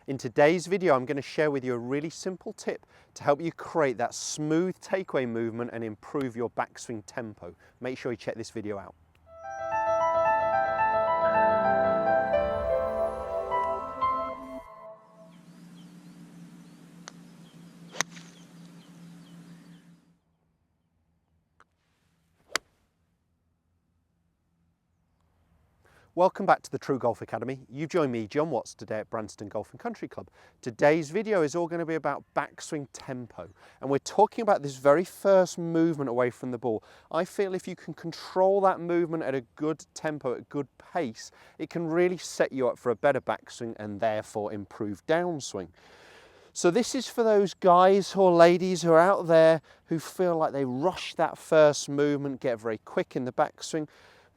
In today's video, I'm going to share with you a really simple tip to help you create that smooth takeaway movement and improve your backswing tempo. Make sure you check this video out. Welcome back to the TruGolf Academy. You've joined me, Jon Watts, today at Branston Golf and Country Club. Today's video is all going to be about backswing tempo, and we're talking about this very first movement away from the ball. I feel if you can control that movement at a good tempo, at a good pace, it can really set you up for a better backswing and therefore improve downswing. So this is for those guys or ladies who are out there who feel like they rush that first movement, get very quick in the backswing.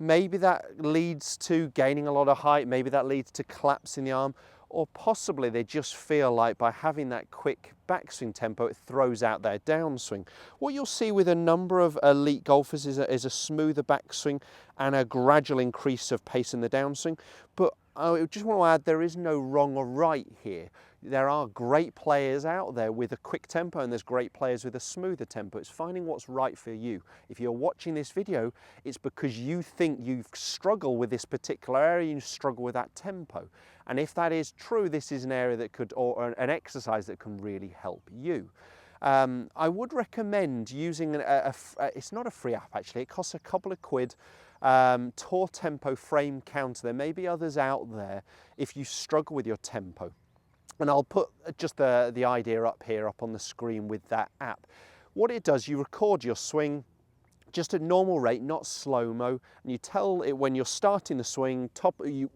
Maybe that leads to gaining a lot of height, maybe that leads to collapsing the arm, or possibly they just feel like by having that quick backswing tempo, it throws out their downswing. What you'll see with a number of elite golfers is a smoother backswing and a gradual increase of pace in the downswing. But I just want to add, there is no wrong or right here. There are great players out there with a quick tempo and there's great players with a smoother tempo. It's finding what's right for you. If you're watching this video, it's because you think you struggle with this particular area, you struggle with that tempo. And if that is true, this is an area that could, or an exercise that can really help you. I would recommend using, it's not a free app actually, it costs a couple of quid. Tour Tempo Frame Counter. There may be others out there if you struggle with your tempo. And I'll put just the idea up here, up on the screen with that app. What it does, you record your swing just at normal rate, not slow-mo, and you tell it when you're starting the swing,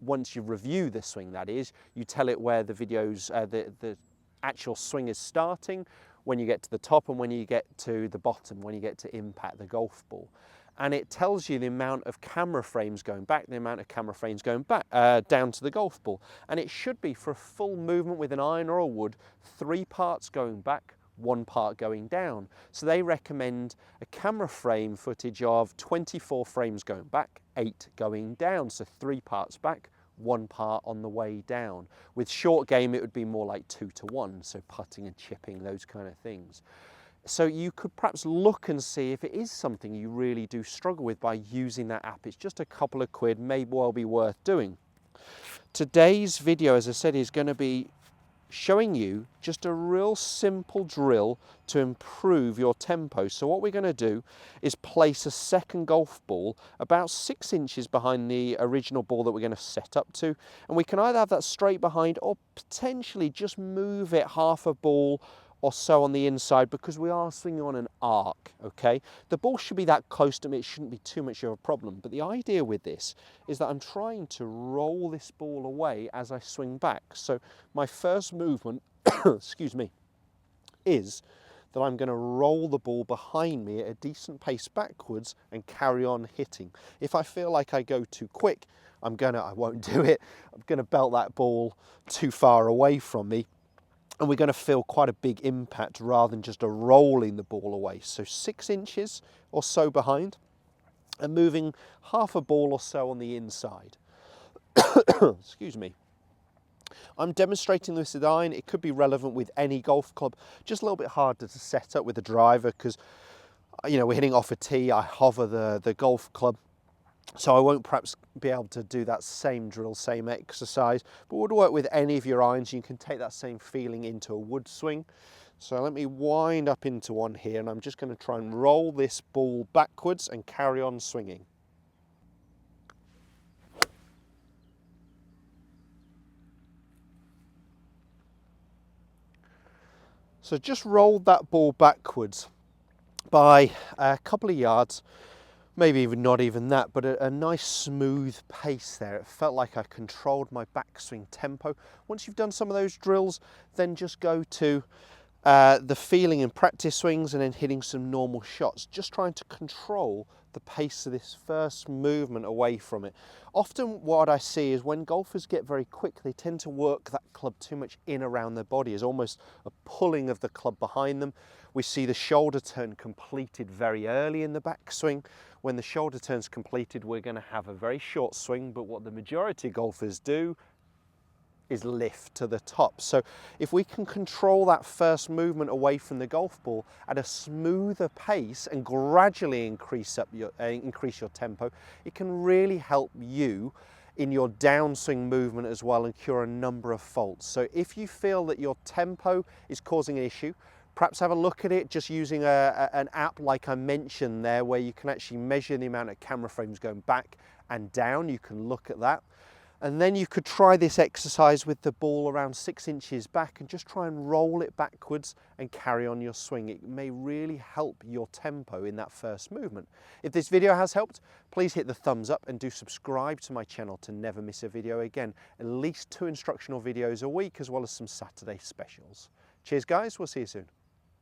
once you review the swing that is, you tell it where the videos, the actual swing is starting, when you get to the top and when you get to the bottom, when you get to impact the golf ball. And it tells you the amount of camera frames going back, the amount of camera frames going back down to the golf ball. And it should be, for a full movement with an iron or a wood, 3 parts going back, 1 part going down. So they recommend a camera frame footage of 24 frames going back, 8 going down. So 3 parts back, 1 part on the way down. With short game, it would be more like 2 to 1. So putting and chipping, those kind of things. So you could perhaps look and see if it is something you really do struggle with by using that app. It's just a couple of quid, may well be worth doing. Today's video, as I said, is going to be showing you just a real simple drill to improve your tempo. So what we're going to do is place a second golf ball about 6 inches behind the original ball that we're going to set up to. And we can either have that straight behind or potentially just move it half a ball or so on the inside, because we are swinging on an arc, okay? The ball should be that close to me, it shouldn't be too much of a problem. But the idea with this is that I'm trying to roll this ball away as I swing back. So my first movement, excuse me, is that I'm going to roll the ball behind me at a decent pace backwards and carry on hitting. If I feel like I go too quick, I won't do it. I'm going to belt that ball too far away from me. And we're going to feel quite a big impact rather than just a rolling the ball away. So 6 inches or so behind and moving half a ball or so on the inside. Excuse me. I'm demonstrating this with iron. It could be relevant with any golf club. Just a little bit harder to set up with a driver because, you know, we're hitting off a tee. I hover the golf club. So I won't perhaps be able to do that same drill, same exercise, but would work with any of your irons. You can take that same feeling into a wood swing. So let me wind up into one here, and I'm just going to try and roll this ball backwards and carry on swinging. So just rolled that ball backwards by a couple of yards. Maybe even not even that, but a nice smooth pace there. It felt like I controlled my backswing tempo. Once you've done some of those drills, then just go to the feeling in practice swings and then hitting some normal shots. Just trying to control the pace of this first movement away from it. Often what I see is when golfers get very quick, they tend to work that club too much in around their body. As almost a pulling of the club behind them. We see the shoulder turn completed very early in the backswing. When the shoulder turn's completed, we're going to have a very short swing, but what the majority of golfers do is lift to the top. So if we can control that first movement away from the golf ball at a smoother pace and gradually increase your tempo, it can really help you in your downswing movement as well and cure a number of faults. So if you feel that your tempo is causing an issue, perhaps have a look at it just using an app like I mentioned there, where you can actually measure the amount of camera frames going back and down. You can look at that. And then you could try this exercise with the ball around 6 inches back and just try and roll it backwards and carry on your swing. It may really help your tempo in that first movement. If this video has helped, please hit the thumbs up and do subscribe to my channel to never miss a video again. At least 2 instructional videos a week, as well as some Saturday specials. Cheers guys, we'll see you soon.